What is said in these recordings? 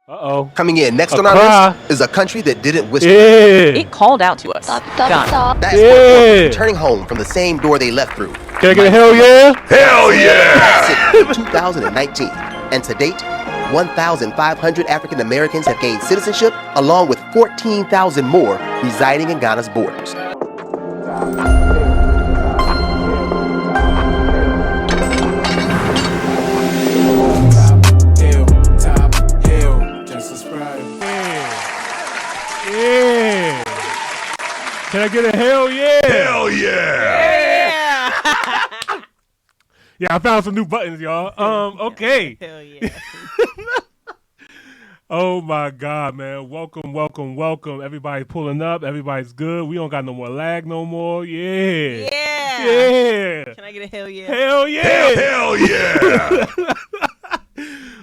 Uh-oh. Coming in next on our list is a country that didn't whisper. It called out to us. Ghana. Diaspora returning home from the same door they left through. Can I get a hell yeah? Hell yeah! In 2019. And to date, 1,500 African Americans have gained citizenship, along with 14,000 more residing in Ghana's borders. Yeah. Can I get a hell yeah? Hell yeah! Yeah, I found some new buttons, y'all. Okay. Hell yeah. Oh my God, man. Welcome. Everybody's pulling up. Everybody's good. We don't got no more lag no more. Yeah. Can I get a hell yeah? Hell yeah. Hell yeah!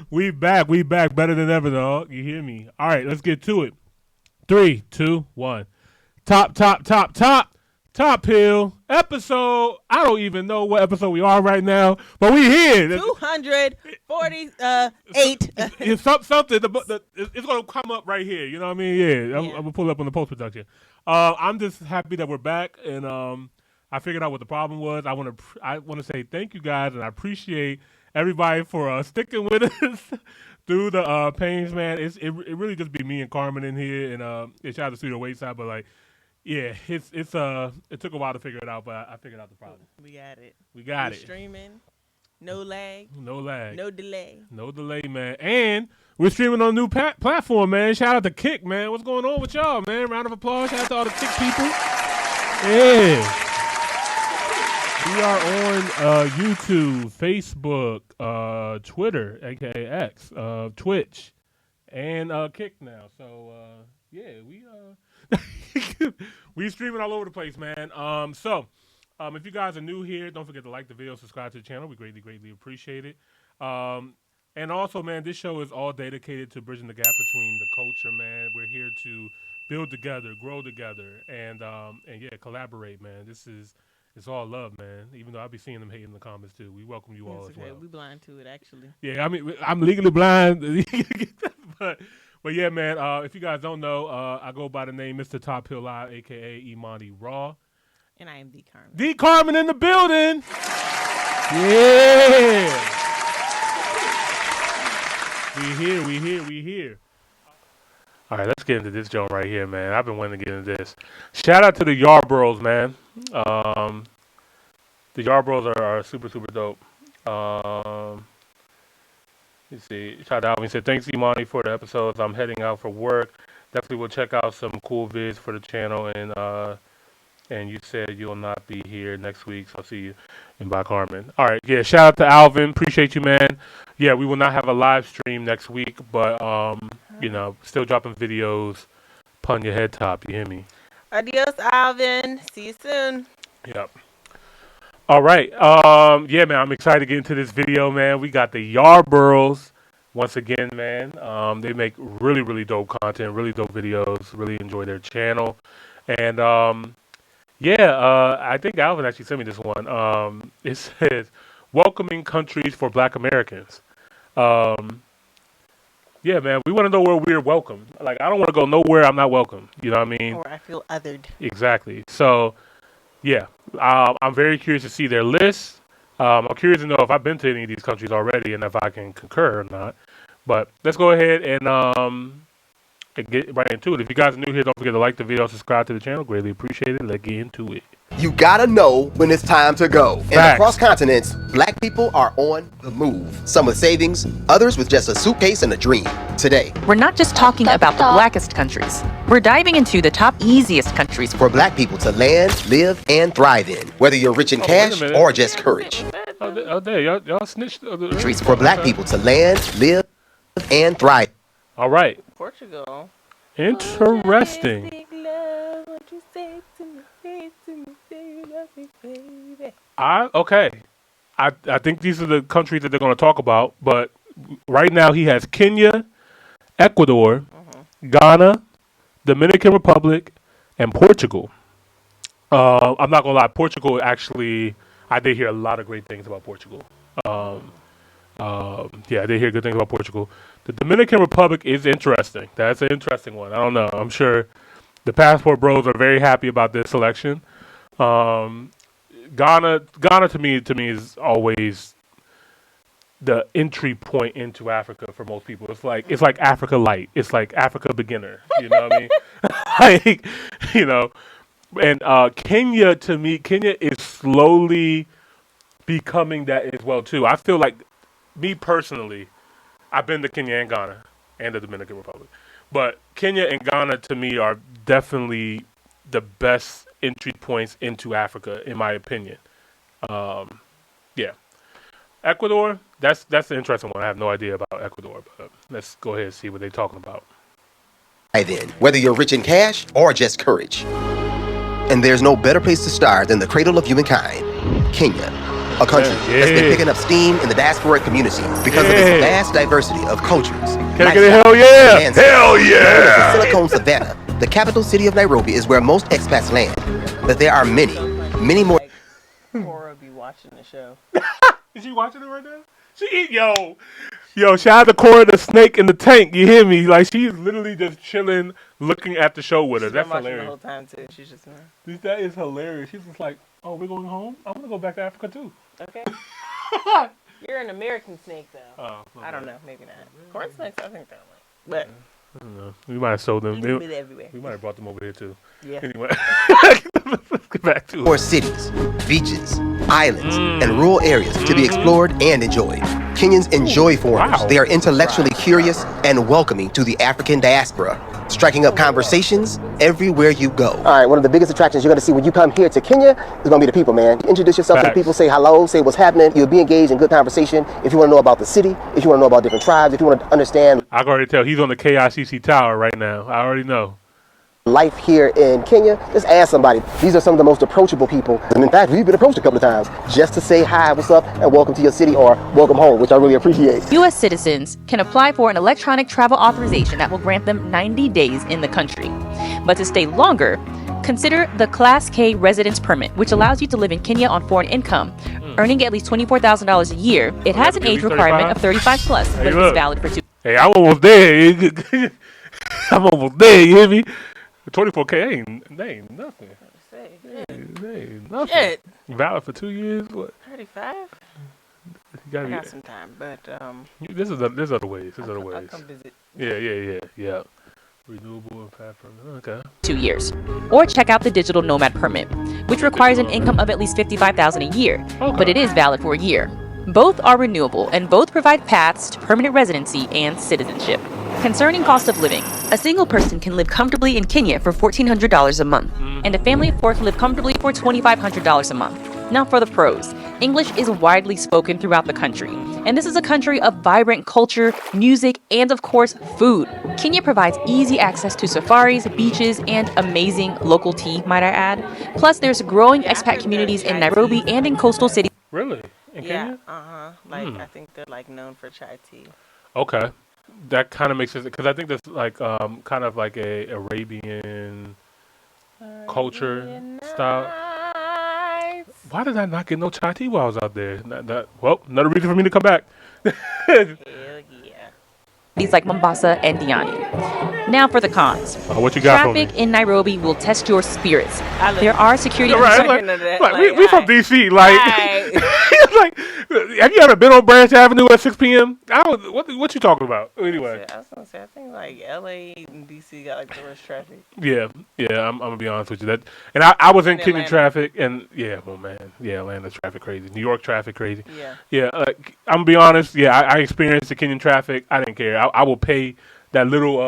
We back better than ever, dog. You hear me? All right, let's get to it. 3, 2, 1. Top Hill episode. I don't even know what episode we are right now, but we here. 248. It's something. It's gonna come up right here. You know what I mean? Yeah. I'm gonna pull up on the post production. I'm just happy that we're back, and I figured out what the problem was. I want to say thank you guys, and I appreciate everybody for sticking with us through the pains, man. It really just be me and Carmen in here, and shout out to Studio Wayside, but like, yeah, it took a while to figure it out, but I figured out the problem. We got it. We're streaming. No lag. No delay. No delay, man. And we're streaming on a new platform, man. Shout out to Kick, man. What's going on with y'all, man? Round of applause. Shout out to all the Kick people. Yeah. We are on YouTube, Facebook, Twitter, aka X, Twitch, and Kick now. So yeah, we streaming all over the place, man. If you guys are new here, don't forget to like the video, subscribe to the channel. We greatly appreciate it. And also, man, this show is all dedicated to bridging the gap between the culture, man. We're here to build together, grow together, and yeah, collaborate, man. It's all love, man. Even though I be seeing them hating in the comments too. We welcome you all as well. We blind to it, actually. Yeah, I mean, I'm legally blind, but yeah, man. If you guys don't know, I go by the name Mr. Top Hill Live, aka Imani Raw, and I am D Carmen. D Carmen in the building. Yeah, we here. All right, let's get into this joint right here, man. I've been wanting to get into this. Shout out to the Yarbros, man. The Yarbros are super dope. Let's see. Shout out to Alvin. He said, thanks, Imani, for the episodes. I'm heading out for work. Definitely will check out some cool vids for the channel. And you said you'll not be here next week, so I'll see you in Bye Carmen. All right, yeah, shout out to Alvin. Appreciate you, man. Yeah, we will not have a live stream next week, but, still dropping videos. Pun your head top, you hear me? Adios, Alvin. See you soon. Yep. All right. Yeah, man, I'm excited to get into this video, man. We got the Yarbros once again, man. They make really dope content, really dope videos. Really enjoy their channel. And, I think Alvin actually sent me this one. It says, welcoming countries for Black Americans. Yeah, man, we want to know where we're welcome. Like, I don't want to go nowhere I'm not welcome. You know what I mean? Or I feel othered. Exactly. So, yeah, I'm very curious to see their list. I'm curious to know if I've been to any of these countries already and if I can concur or not. But let's go ahead and get right into it. If you guys are new here, don't forget to like the video, subscribe to the channel. Greatly appreciate it. Let's get into it. You gotta know when it's time to go. Facts. And across continents, Black people are on the move. Some with savings, others with just a suitcase and a dream. Today, We're not just talking about the blackest countries. We're diving into the top easiest countries for Black people to land, live, and thrive in. Whether you're rich in cash or just courage. Oh, there, y'all snitched. For Black people to land, live, and thrive. All right. Portugal. Interesting. I think these are the countries that they're going to talk about, but right now he has Kenya, Ecuador, Ghana, Dominican Republic, and Portugal. I'm not going to lie, Portugal actually, I did hear a lot of great things about Portugal. Yeah, I did hear good things about Portugal. The Dominican Republic is interesting. That's an interesting one. I don't know. I'm sure the passport bros are very happy about this selection. Ghana to me is always the entry point into Africa for most people. It's like Africa light. It's like Africa beginner. You know what I mean? Like, you know, and Kenya to me, Kenya is slowly becoming that as well too. I feel like me personally, I've been to Kenya and Ghana and the Dominican Republic, but Kenya and Ghana to me are definitely the best entry points into Africa, in my opinion. Yeah. Ecuador, that's an interesting one. I have no idea about Ecuador, but let's go ahead and see what they're talking about. Then, whether you're rich in cash or just courage. And there's no better place to start than the cradle of humankind, Kenya. A country that's been picking up steam in the diaspora community because of its vast diversity of cultures. Can I get a hell yeah? Hell yeah! The Silicon Savannah, the capital city of Nairobi, is where most expats land. But there are many more. Cora be watching the show. Is she watching it right now? Yo, shout out to Cora the snake in the tank. You hear me? Like, she's literally just chilling, looking at the show with us. She's That's been watching hilarious. the whole time too. She's just That is hilarious. She's just like, oh, we're going home? I want to go back to Africa too. okay. You're an American snake though. Oh, I don't know, maybe not. Corn snakes, I think they're like, I don't know. We might have sold them. but everywhere. We might have brought them over here too. Yeah. Anyway, let's get back to More it. cities, beaches, islands, and rural areas to be explored and enjoyed. Kenyans enjoy foreigners. Wow. They are intellectually curious and welcoming to the African diaspora, striking up conversations everywhere you go. All right, one of the biggest attractions you're going to see when you come here to Kenya is going to be the people, man. Introduce yourself to the Facts. people, say hello, say what's happening. You'll be engaged in good conversation. If you want to know about the city, if you want to know about different tribes, if you want to understand I can already tell he's on the KICC tower right now. I already know. life here in Kenya, just ask somebody. These are some of the most approachable people. And in fact, we've been approached a couple of times just to say hi, what's up, and welcome to your city or welcome home, which I really appreciate. U.S. citizens can apply for an electronic travel authorization that will grant them 90 days in the country. But to stay longer, consider the Class K residence permit, which allows you to live in Kenya on foreign income, earning at least $24,000 a year. It has an age requirement of 35 plus, but it is valid for 2 Hey, I'm almost there. I'm almost there. You hear me? 24K ain't nothing. They ain't nothing. Shit. Valid for 2 years. What? 35? You I gotta got be. some time, but There's other ways. There's other I'll ways. come visit. Yeah. Renewable and path permit. Okay. 2 years. Or check out the digital nomad permit, which requires an income of at least $55,000 a year, but it is valid for a year. Both are renewable and both provide paths to permanent residency and citizenship. Concerning cost of living, a single person can live comfortably in Kenya for $1,400 a month, and a family of 4 can live comfortably for $2,500 a month. Now for the pros. English is widely spoken throughout the country, and this is a country of vibrant culture, music, and of course, food. Kenya provides easy access to safaris, beaches, and amazing local tea, might I add. Plus, there's growing expat communities in Nairobi and in coastal cities. Really? In Yeah, Kenya? Like I think they're like known for chai tea. Okay. That kind of makes sense because I think that's like kind of like a Arabian culture style. Nice. Why did I not get no chai tea while I was out there? Well, another reason for me to come back. Hell yeah. like Mombasa and Diani. Now for the cons. What you got for me? Traffic in Nairobi will test your spirits. I live There are security Right, Second of that, like, like, we from aight. DC. Like, Aight. it's like, have you ever been on Branch Avenue at 6 p.m.? What you talking about? Anyway, I was gonna say, I think like LA and DC got like the worst traffic. yeah, I'm gonna be honest with you. And I was in Kenyan Atlanta. traffic, and Atlanta traffic crazy, New York traffic crazy. Yeah. I'm gonna be honest. Yeah, I experienced the Kenyan traffic. I didn't care. I will pay that little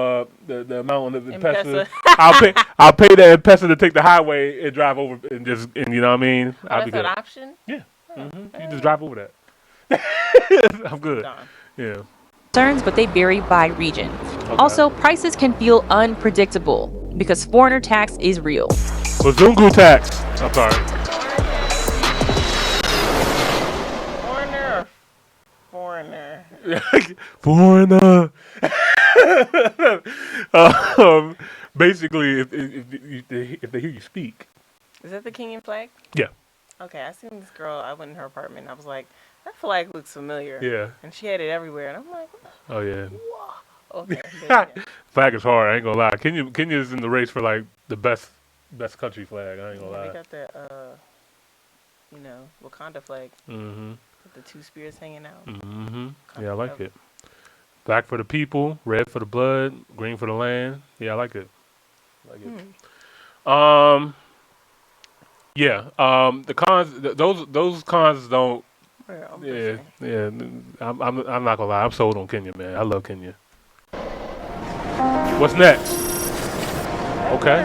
the amount of the M-Pesa. M-Pesa. I'll pay that M-Pesa to take the highway and drive over and you know what I mean. Oh, I'll that's be good. an option? Yeah. You just drive over that. I'm good. Darn. Yeah. concerns, but they vary by region. Also, prices can feel unpredictable because foreigner tax is real. Bazungu tax. I'm sorry. Foreigner. Foreigner. Basically, if they hear you speak. Is that the Kenyan flag? Yeah. Okay, I seen this girl. I went in her apartment. I was like, That flag looks familiar. Yeah. And she had it everywhere, and I'm like, Oh yeah. whoa. Okay. Yeah. Flag is hard. I ain't gonna lie. Kenya's in the race for like the best country flag. I ain't gonna lie. They got that, Wakanda flag Mm-hmm. with the two spears hanging out. Mm-hmm. Yeah, I like it. Black for the people, red for the blood, green for the land. Yeah, I like it. Yeah. The cons. Those cons don't. Yeah. I'm not gonna lie. I'm sold on Kenya, man. I love Kenya. What's next? Okay.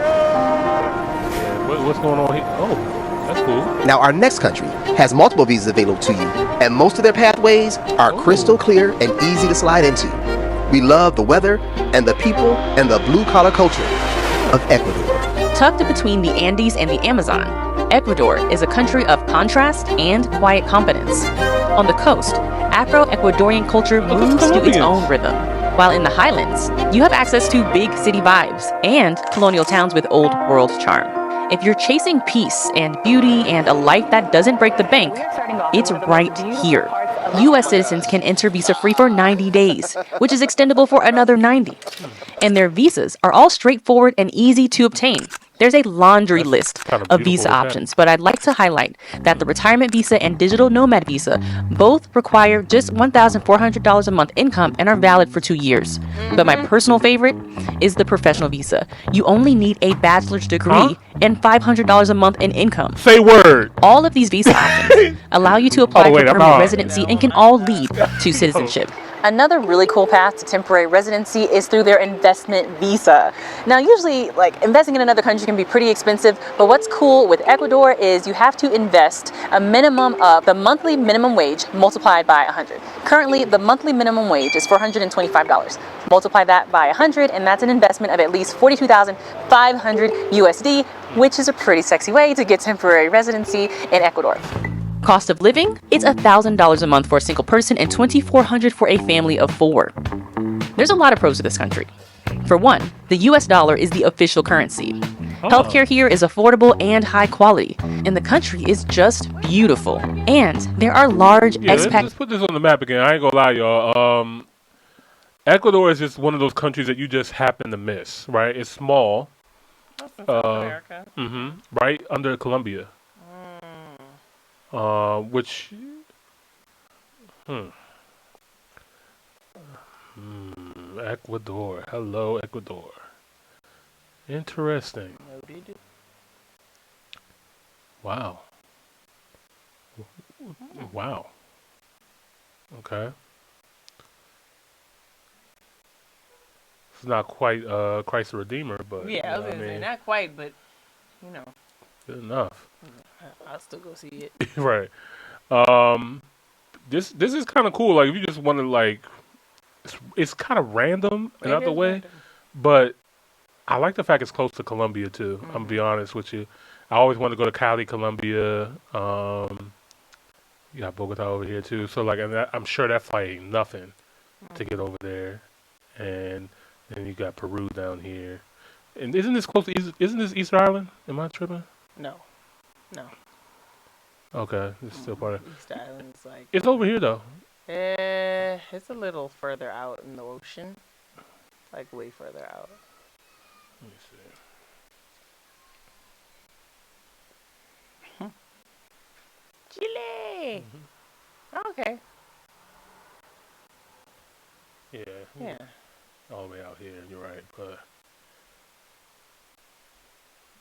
Yeah, what's going on here? Oh, that's cool. Now, our next country has multiple visas available to you, and most of their pathways are crystal clear and easy to slide into. We love the weather and the people and the blue-collar culture of Ecuador. Tucked between the Andes and the Amazon, Ecuador is a country of contrast and quiet competence. On the coast, Afro-Ecuadorian culture moves to its own rhythm, while in the highlands, you have access to big city vibes and colonial towns with old world charm. If you're chasing peace and beauty and a life that doesn't break the bank, it's right here. U.S. citizens can enter visa-free for 90 days, which is extendable for another 90. And their visas are all straightforward and easy to obtain. There's a laundry list of visa options, but I'd like to highlight that the retirement visa and digital nomad visa both require just $1,400 a month income and are valid for 2 years. But my personal favorite is the professional visa. You only need a bachelor's degree and $500 a month in income. Say word. All of these visa options allow you to apply for permanent residency and can all lead to citizenship. Another really cool path to temporary residency is through their investment visa. Now, usually, investing in another country can be pretty expensive, but what's cool with Ecuador is you have to invest a minimum of the monthly minimum wage multiplied by 100. Currently, the monthly minimum wage is $425. Multiply that by 100, and that's an investment of at least $42,500 USD, which is a pretty sexy way to get temporary residency in Ecuador. Cost of living? It's $1,000 a month for a single person and $2,400 for a family of 4. There's a lot of pros to this country. For one, the US dollar is the official currency. Healthcare here is affordable and high quality, and the country is just beautiful. And there are large expat... Let's put this on the map again. I ain't gonna lie, y'all. Ecuador is just one of those countries that you just happen to miss, right? It's small. That's in South America. Right under Colombia. Which, Ecuador. Hello, Ecuador. Interesting. Wow. Wow. Okay. It's not quite Christ the Redeemer, but yeah, I was gonna say not quite, but good enough. I'll still go see it. Right. This is kind of cool. Like, if you just want to, it's kind of random in another way, random. But I like the fact it's close to Colombia too. I'm gonna be honest with you. I always wanted to go to Cali, Colombia. You got Bogota over here too. So I'm sure that flight ain't nothing to get over there. And then you got Peru down here. And isn't this close to isn't this Easter Island? Am I tripping? No. Okay, it's still part of Easter Island's it's over here though. It's a little further out in the ocean. Way further out. Let me see. Chile. Okay. Yeah. All the way out here, you're right, but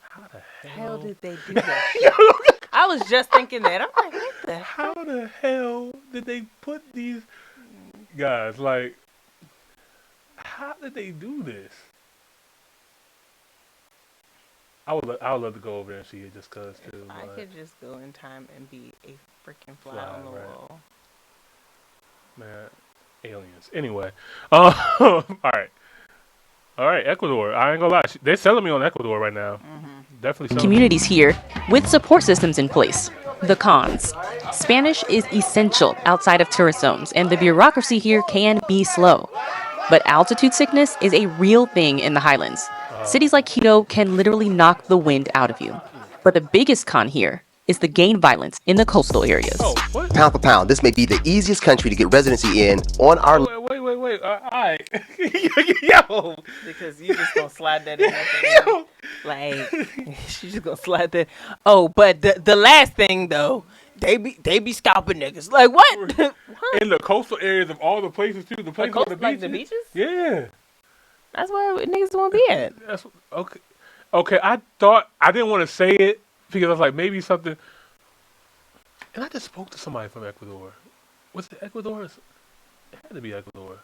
how the hell did they do that? I was just thinking that. I'm like, what the how the hell did they put these guys, how did they do this? I would love to go over there and see it just cause too. I could just go in time and be a freaking fly on the wall. Man, aliens. Anyway, all right, Ecuador. I ain't gonna lie, they're selling me on Ecuador right now. Definitely selling communities here with support systems in place. The cons. Spanish is essential outside of tourist zones, and the bureaucracy here can be slow. But altitude sickness is a real thing in the highlands. Cities like Quito can literally knock the wind out of you. But the biggest con here is the gang violence in the coastal areas. Oh, what? Pound for pound, this may be the easiest country to get residency in on our... Wait. All right. Yo. Because you just gonna slide that in. Like, she's just gonna slide that. Oh, but the last thing though, they be scalping niggas. Like what? What? In the coastal areas of all the places too. The places on the beaches. Like the beaches? Yeah. That's where niggas want to be at. That's okay. Okay, I thought I didn't want to say it because I was like maybe something. And I just spoke to somebody from Ecuador. Was it Ecuador? It had to be Ecuador.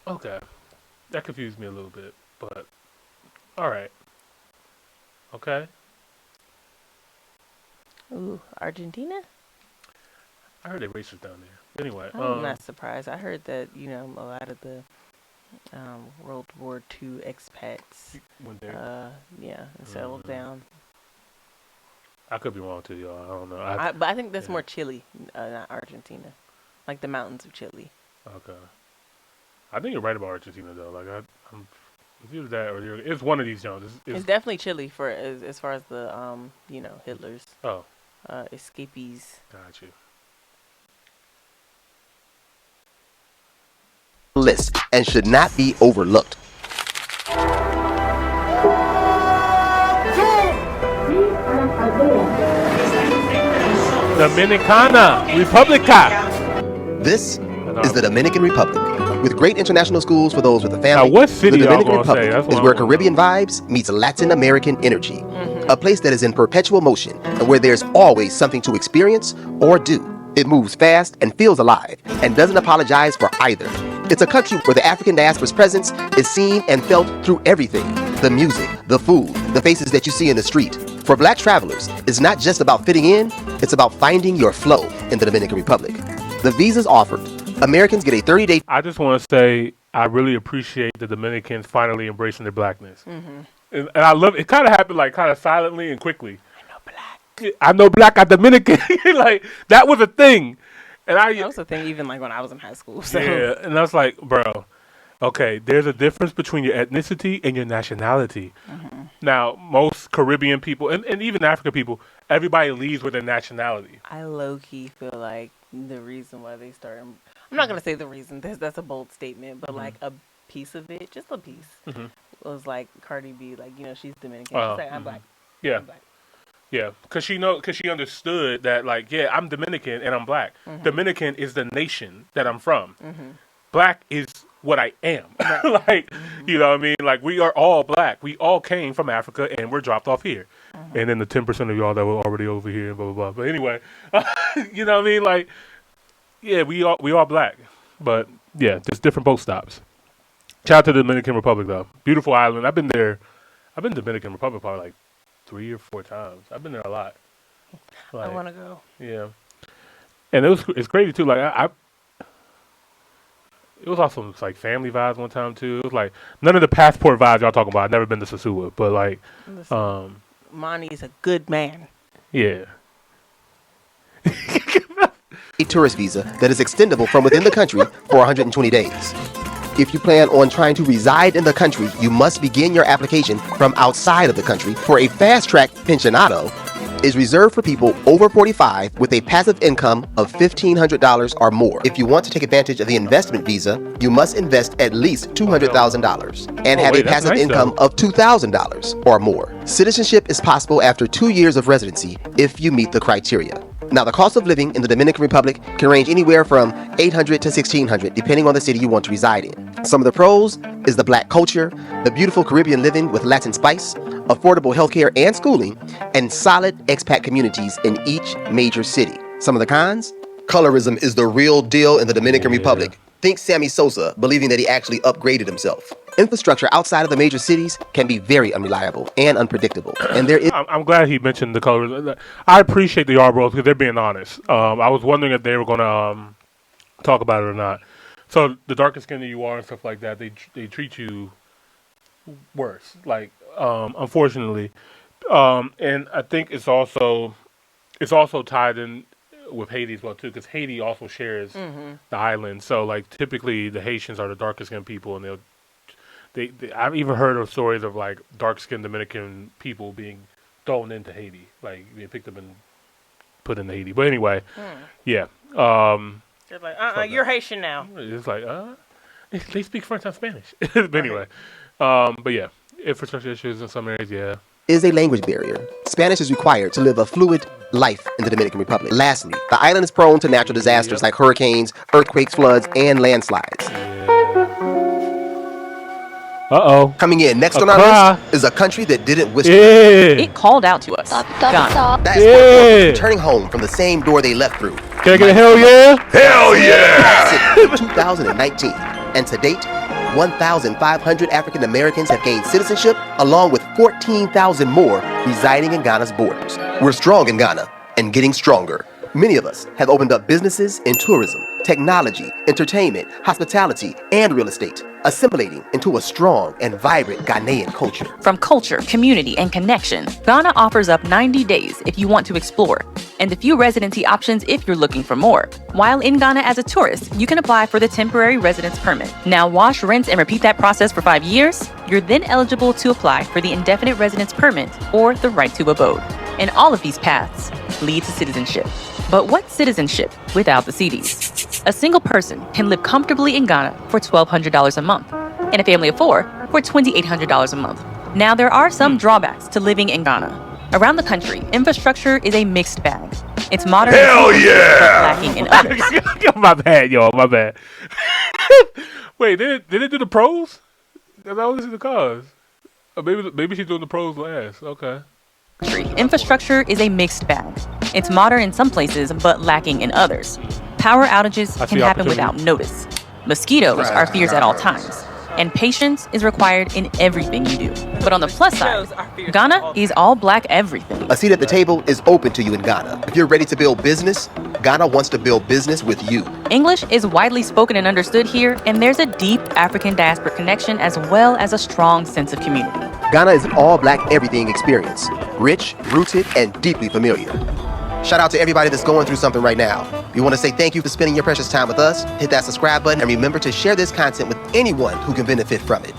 Okay, that confused me a little bit, but all right. Okay. Ooh, Argentina? I heard they're racist down there. Anyway, I'm not surprised. I heard that a lot of the World War II expats went there. and settled down. I could be wrong too, y'all. I don't know. But I think that's more Chile, not Argentina, like the mountains of Chile. Okay. I think you're right about Argentina though. Like I'm it's either that or it's one of these Jones. It's definitely Chile for as far as the Hitler's escapees. Got you. list and should not be overlooked. Dominicana Republica. This is the Dominican Republic. With great international schools for those with a family, now, what city the Dominican y'all gonna Republic say? is where Caribbean vibes meets Latin American energy. A place that is in perpetual motion and where there's always something to experience or do. It moves fast and feels alive and doesn't apologize for either. It's a country where the African diaspora's presence is seen and felt through everything. The music, the food, the faces that you see in the street. For black travelers, it's not just about fitting in, it's about finding your flow in the Dominican Republic. The visas offered. Americans get a 30-day... I just want to say I really appreciate the Dominicans finally embracing their blackness. Mm-hmm. And I love it. It kind of happened like kind of silently and quickly. I know black, I'm Dominican. Like, that was a thing. And that was a thing even like when I was in high school. So. Yeah, and I was like, bro, okay, there's a difference between your ethnicity and your nationality. Mm-hmm. Now, most Caribbean people, and even African people, everybody leads with their nationality. I low-key feel like the reason why they started... I'm not going to say the reason, that's a bold statement, but like a piece of it, just a piece, was like Cardi B, like, you know, she's Dominican. She's like, I'm black. Yeah. I'm black. Yeah, because she understood that, like, yeah, I'm Dominican and I'm black. Mm-hmm. Dominican is the nation that I'm from. Mm-hmm. Black is what I am. Right. Like, you know what I mean? Like, we are all black. We all came from Africa and we're dropped off here. Mm-hmm. And then the 10% of y'all that were already over here, blah, blah, blah. But anyway, you know what I mean? Like, yeah, we all black. But, yeah, just different boat stops. Shout out to the Dominican Republic, though. Beautiful island. I've been to Dominican Republic probably, like, 3 or 4 times. I've been there a lot. Like, I want to go. Yeah, and it's crazy too. Like it was also like family vibes one time too. It was like none of the passport vibes y'all talking about. I've never been to Sosua, but like, Monty's a good man. Yeah. A tourist visa that is extendable from within the country for 120 days. If you plan on trying to reside in the country, you must begin your application from outside of the country. For a fast-track pensionado is reserved for people over 45 with a passive income of $1,500 or more. If you want to take advantage of the investment visa, you must invest at least $200,000 and have a passive income of $2,000 or more. Citizenship is possible after 2 years of residency if you meet the criteria. Now, the cost of living in the Dominican Republic can range anywhere from $800 to $1,600, depending on the city you want to reside in. Some of the pros is the black culture, the beautiful Caribbean living with Latin spice, affordable healthcare and schooling, and solid expat communities in each major city. Some of the cons? Colorism is the real deal in the Dominican Republic. Think Sammy Sosa, believing that he actually upgraded himself. Infrastructure outside of the major cities can be very unreliable and unpredictable. And there is... I'm glad he mentioned the colors. I appreciate the Yarbros because they're being honest. I was wondering if they were going to talk about it or not. So the darker skinned you are and stuff like that, they treat you worse. Like, unfortunately, and I think it's also tied in with Haiti as well too, because Haiti also shares the island. So like typically the Haitians are the darker skinned people, and they I've even heard of stories of like dark skinned Dominican people being thrown into Haiti. Like they picked up and put into Haiti. But anyway, yeah. They're like, you're Haitian now. It's like, they speak French and Spanish. But anyway, but yeah, infrastructure issues in some areas, yeah. Is a language barrier. Spanish is required to live a fluid life in the Dominican Republic. Lastly, the island is prone to natural disasters like hurricanes, earthquakes, floods, and landslides. Uh-oh. Coming in next on our list is a country that didn't whisper. It called out to us. Ghana. That is Portugal, returning home from the same door they left through. Can I get a hell yeah? Hell yeah! In 2019, and to date, 1,500 African Americans have gained citizenship, along with 14,000 more residing in Ghana's borders. We're strong in Ghana and getting stronger. Many of us have opened up businesses in tourism, technology, entertainment, hospitality, and real estate, assimilating into a strong and vibrant Ghanaian culture. From culture, community, and connection, Ghana offers up 90 days if you want to explore, and a few residency options if you're looking for more. While in Ghana as a tourist, you can apply for the temporary residence permit. Now wash, rinse, and repeat that process for 5 years. You're then eligible to apply for the indefinite residence permit or the right to abode. And all of these paths lead to citizenship. But what's citizenship without the CDs? A single person can live comfortably in Ghana for $1,200 a month, and a family of 4 for $2,800 a month. Now, there are some drawbacks to living in Ghana. Around the country, infrastructure is a mixed bag. It's modern, Hell yeah! but lacking in others. My bad, y'all. My bad. Wait, did it do the pros? Because I only see the cars. Maybe she's doing the pros last. Okay. Infrastructure is a mixed bag. It's modern in some places, but lacking in others. Power outages can happen without notice. Mosquitoes are fears at all times. And patience is required in everything you do. But on the plus side, Ghana is all black everything. A seat at the table is open to you in Ghana. If you're ready to build business, Ghana wants to build business with you. English is widely spoken and understood here, and there's a deep African diaspora connection as well as a strong sense of community. Ghana is an all-black everything experience. Rich, rooted, and deeply familiar. Shout out to everybody that's going through something right now. We want to say thank you for spending your precious time with us. Hit that subscribe button and remember to share this content with anyone who can benefit from it.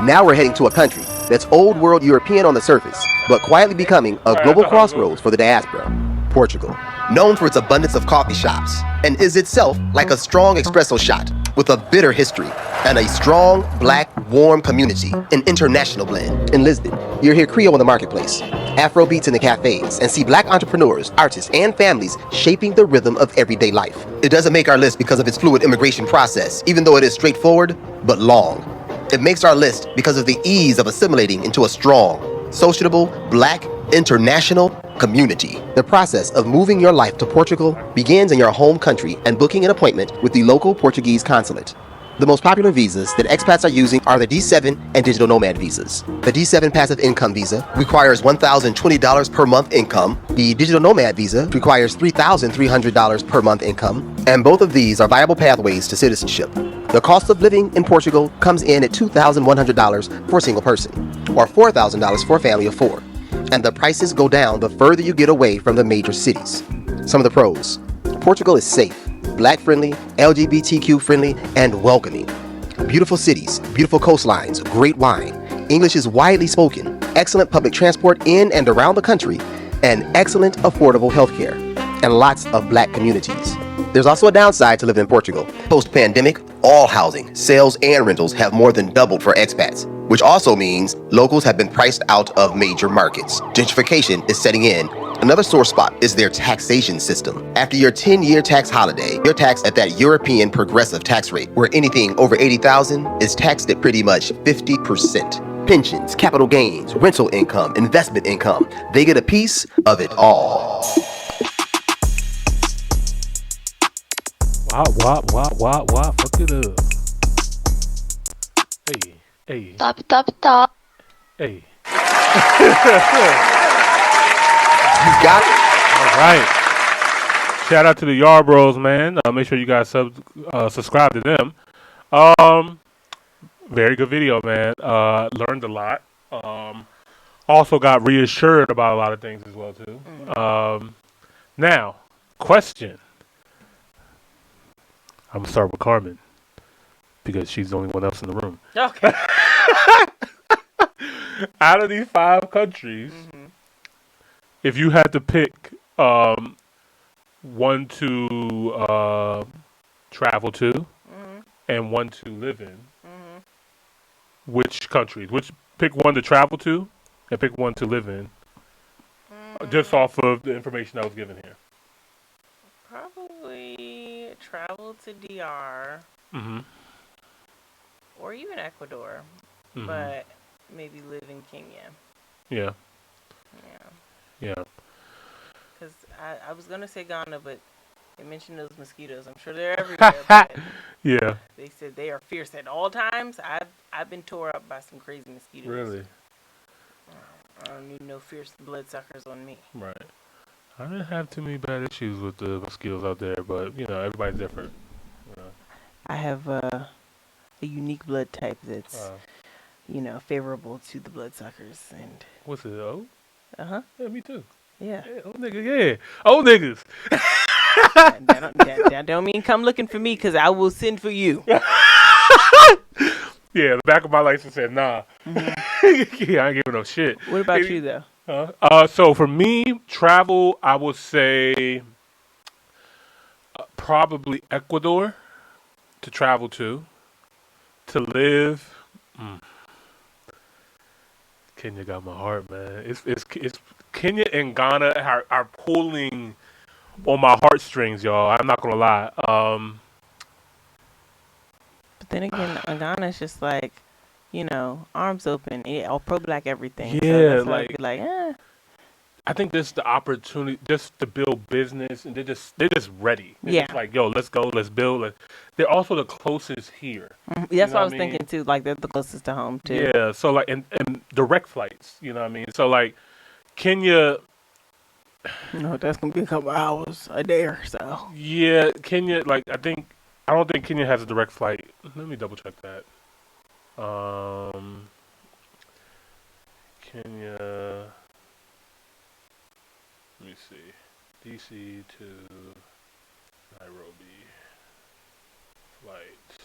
Now we're heading to a country that's old world European on the surface, but quietly becoming a global crossroads for the diaspora. Portugal, known for its abundance of coffee shops, and is itself like a strong espresso shot with a bitter history and a strong, black, warm community, an international blend. In Lisbon, you'll hear Creole in the marketplace, Afro beats in the cafes, and see black entrepreneurs, artists, and families shaping the rhythm of everyday life. It doesn't make our list because of its fluid immigration process, even though it is straightforward, but long. It makes our list because of the ease of assimilating into a strong, sociable, black, international community. The process of moving your life to Portugal begins in your home country and booking an appointment with the local Portuguese consulate. The most popular visas that expats are using are the D7 and digital nomad visas. The D7 passive income visa requires $1,020 per month income. The digital nomad visa requires $3,300 per month income. And both of these are viable pathways to citizenship. The cost of living in Portugal comes in at $2,100 for a single person, or $4,000 for a family of 4. And the prices go down the further you get away from the major cities. Some of the pros. Portugal is safe, black-friendly, LGBTQ-friendly, and welcoming. Beautiful cities, beautiful coastlines, great wine. English is widely spoken, excellent public transport in and around the country, and excellent affordable healthcare, and lots of black communities. There's also a downside to living in Portugal. Post-pandemic, all housing, sales, and rentals have more than doubled for expats, which also means locals have been priced out of major markets. Gentrification is setting in. Another sore spot is their taxation system. After your 10-year tax holiday, you're taxed at that European progressive tax rate, where anything over $80,000 is taxed at pretty much 50%. Pensions, capital gains, rental income, investment income, they get a piece of it all. Wow, fuck it up. Hey. Top. Hey. You got it? All right. Shout out to the Yarbros, man. Make sure you guys subscribe to them. Very good video, man. Learned a lot. Also got reassured about a lot of things as well, too. Now, question. I'm going to start with Carmen because she's the only one else in the room. Okay. Out of these 5 countries, if you had to pick one to travel to and one to live in, which countries? Which pick one to travel to and pick one to live in, just off of the information that was given here. Probably travel to DR or even Ecuador, but maybe live in Kenya. Yeah. Yeah. Yeah. Because I was going to say Ghana, but they mentioned those mosquitoes. I'm sure they're everywhere. But Yeah. they said they are fierce at all times. I've been tore up by some crazy mosquitoes. Really? I don't need no fierce bloodsuckers on me. Right. I didn't have too many bad issues with the mosquitoes out there, but everybody's different. I have a unique blood type that's favorable to the bloodsuckers. And what's it? Oh. Yeah, me too. Yeah. Old niggas. Yeah. Old niggas. that don't mean come looking for me, because I will send for you. Yeah, the back of my license said nah. Yeah, I ain't giving no shit. What about you though? So for me, travel, I would say probably Ecuador to travel to live. Kenya got my heart, man. It's Kenya and Ghana are pulling on my heartstrings, y'all. I'm not gonna lie. But then again, Ghana's just like, arms open, all pro-black everything. Yeah, so that's like, I think this is the opportunity just to build business, and they're just ready. They're just like, yo, let's go, let's build. They're also the closest here. That's what I was thinking too. Like they're the closest to home too. Yeah, so like and direct flights. You know what I mean? So like Kenya. That's gonna be a couple hours a day or so. Yeah, Kenya. Like I don't think Kenya has a direct flight. Let me double check that. Kenya. Let me see. DC to Nairobi flights.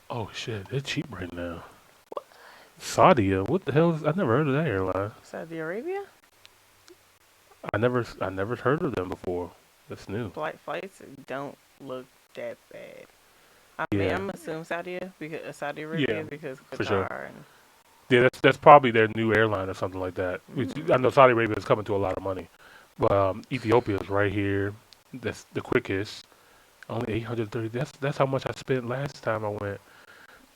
Oh shit, they're cheap right now. What? Saudi, what the hell I never heard of that airline. Saudi Arabia? I never heard of them before. That's new. Flights don't look that bad. I mean, I'm assuming Saudi Arabia because Qatar for sure. and yeah, that's probably their new airline or something like that. I know Saudi Arabia is coming to a lot of money, but Ethiopia is right here. That's the quickest. Only 830. That's how much I spent last time I went.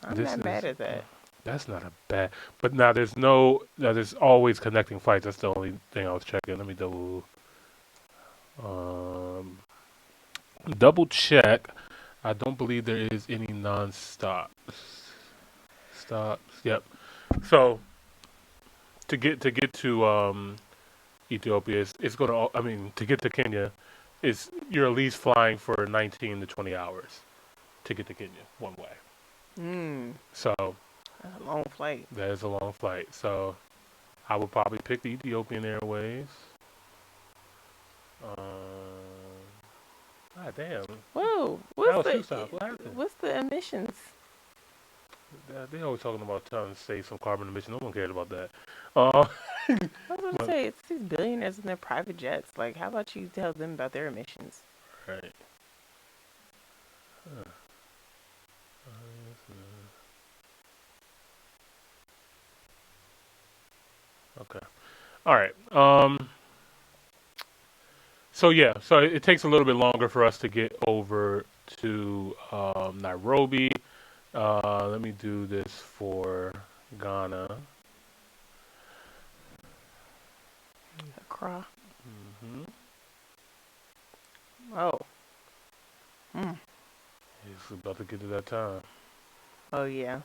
I'm not bad at that. That's not a bad. But now there's always connecting flights. That's the only thing I was checking. Let me double check. I don't believe there is any non-stops. Stops. Yep. So to get to Ethiopia, it's gonna. I mean, to get to Kenya, you're at least flying for 19 to 20 hours to get to Kenya one way. So that's a long flight. That is a long flight. So I would probably pick the Ethiopian Airways. God damn. Whoa. What's the emissions? They always talking about trying to save some carbon emissions. No one cares about that. I was going to say, it's these billionaires in their private jets. Like, how about you tell them about their emissions? Right. Okay. All right. So it takes a little bit longer for us to get over to Nairobi. Let me do this for Ghana. Accra. Oh. It's about to get to that time. Oh, yeah.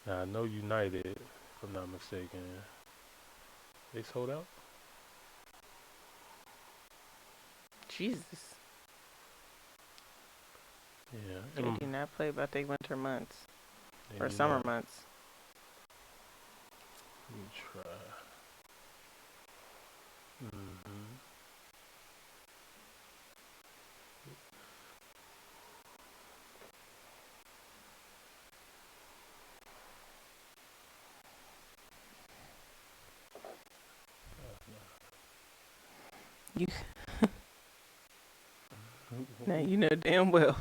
Now, I know United, if I'm not mistaken. They sold out? Jesus. Yeah. They do not play about their winter months. Or do summer not. months. Let me try. You. Now you know damn well.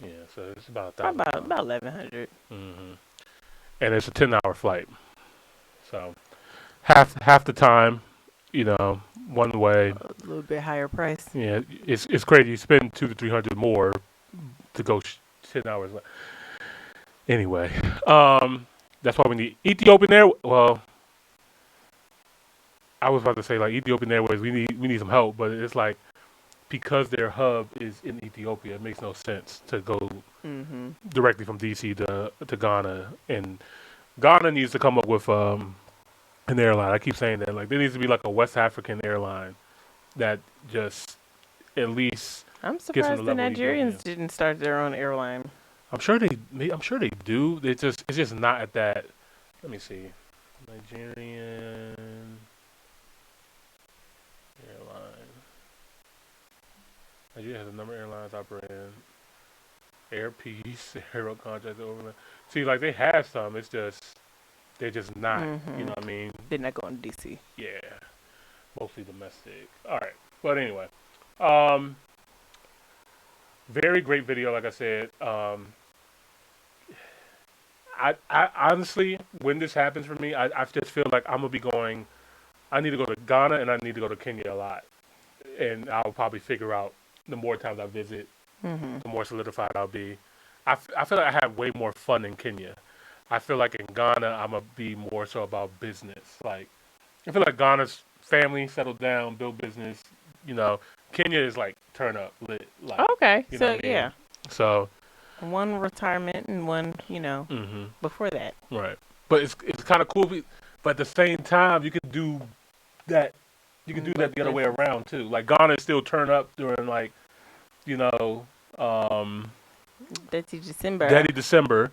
Yeah, so it's about $1,000. About 1,100. Mm-hmm. And it's a 10-hour flight, so half the time, one way. A little bit higher price. Yeah, it's crazy. You spend 200 to 300 more to go 10 hours. Anyway, that's why when the Ethiopian Air, well, I was about to say like Ethiopian Airways, we need some help, but it's like because their hub is in Ethiopia, it makes no sense to go directly from DC to Ghana, and Ghana needs to come up with an airline. I keep saying that, like there needs to be like a West African airline that just at least I'm gets on surprised the level of Nigerians Ethiopian. didn't start their own airline. I'm sure they do. It's just not at that. Let me see, Nigerian airline. Nigeria has a number of airlines operating. Air Peace, Aero Contract Overland. See, like they have some. It's just they're just not. You know what I mean? They're not going to DC. Yeah, mostly domestic. All right, but anyway, very great video. Like I said, I honestly, when this happens for me, I just feel like I'm gonna be going. I need to go to Ghana and I need to go to Kenya a lot, and I'll probably figure out the more times I visit, the more solidified I'll be. I feel like I have way more fun in Kenya. I feel like in Ghana I'm gonna be more so about business. Like I feel like Ghana's family settled down, build business. Kenya is like turn up lit. Like Okay, you know so what I mean? yeah, So one retirement and one, before that. right, but it's kind of cool. But at the same time, you can do that. You can do that the other way around too. Like Ghana still turn up during like, Dirty December. Daddy December,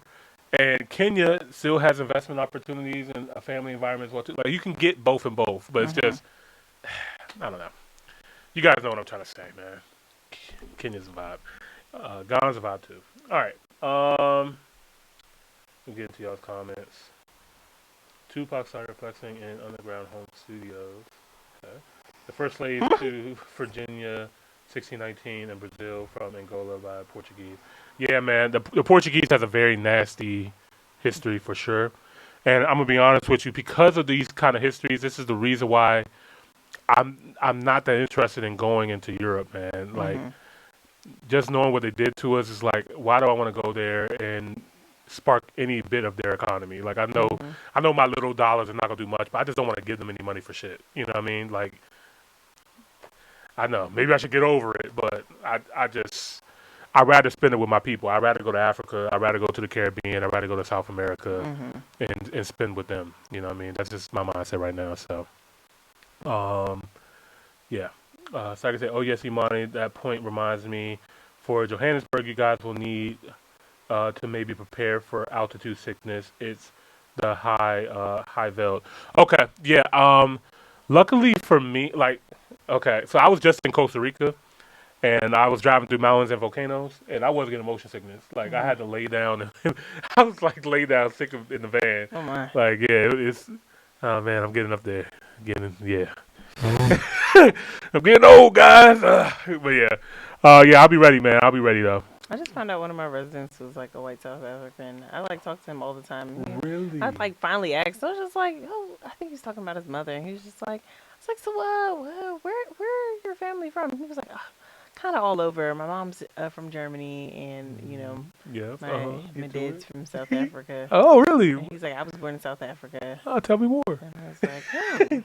and Kenya still has investment opportunities and a family environment as well too. Like you can get both and both, but it's just I don't know. You guys know what I'm trying to say, man. Kenya's a vibe. Ghana's a vibe too. All right. We'll get into y'all's comments. Tupac started flexing in underground home studios. Okay. The first slave to Virginia, 1619, and Brazil from Angola by Portuguese. Yeah, man, the Portuguese has a very nasty history for sure. And I'm gonna be honest with you, because of these kind of histories, this is the reason why I'm not that interested in going into Europe, man. Like, just knowing what they did to us is like, why do I want to go there and spark any bit of their economy? Like, I know my little dollars are not gonna do much, but I just don't want to give them any money for shit. You know what I mean? Like, I know maybe I should get over it, but I'd rather spend it with my people. I'd rather go to Africa. I'd rather go to the Caribbean. I'd rather go to South America and spend with them. You know what I mean? That's just my mindset right now. So, yeah. So I can say, oh yes, Imani, that point reminds me, for Johannesburg, you guys will need to maybe prepare for altitude sickness. It's the high veld. Okay, yeah. Luckily for me, okay, so I was just in Costa Rica, and I was driving through mountains and volcanoes, and I wasn't getting motion sickness. Like I had to lay down, and I was like lay down sick in the van. Oh my! Like it's, oh man, I'm getting up there, yeah. I'm getting old, guys. But yeah, I'll be ready, man. I'll be ready though. I just found out one of my residents was like a white South African. I talk to him all the time. Really? I finally asked. I was just like, oh, I think he was talking about his mother, and he was just like, I was like, so where your family from? And he was like, kind of all over. My mom's from Germany, and Yes. my dad's from South Africa. Oh, really? And he's like, I was born in South Africa. Oh, tell me more. And I was like, oh.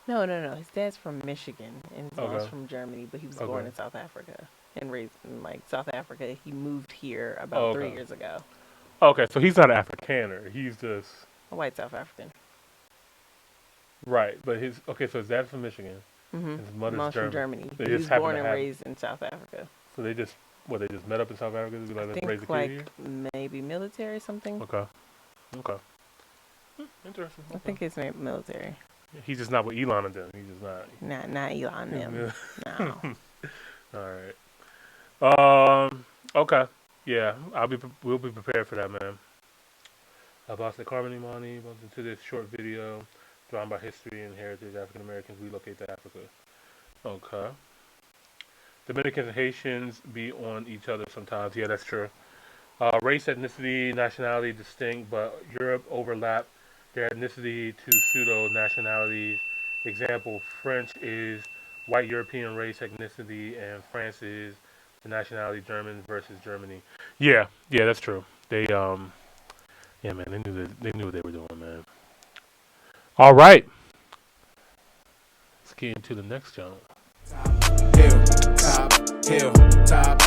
No. His dad's from Michigan, and his mom's from Germany, but he was born in South Africa and raised in South Africa. He moved here about 3 years ago. Okay, so he's not an Afrikaner. He's just A white South African. Right, but so his dad's from Michigan. Mm-hmm. His mother's from Germany. They he was just born and raised in South Africa. So they just met up in South Africa to be like, let's raise a kid here? Maybe military something. Okay. Interesting. I think it's military. He's just not with Elon and them. He's just not. Not Elon them. No. All right. Okay. Yeah, we'll be prepared for that, man. About the Carmen Imani, into this short video, bound by history and heritage. African Americans relocate to Africa. Okay. Dominicans and Haitians be on each other sometimes. Yeah, that's true. Race, ethnicity, nationality distinct, but Europe overlap their ethnicity to pseudo-nationalities. Example, French is white European race ethnicity, and France is the nationality German versus Germany. Yeah, that's true. They yeah, man, they knew what they were doing, man. All right, let's get into the next jump. Top hill, top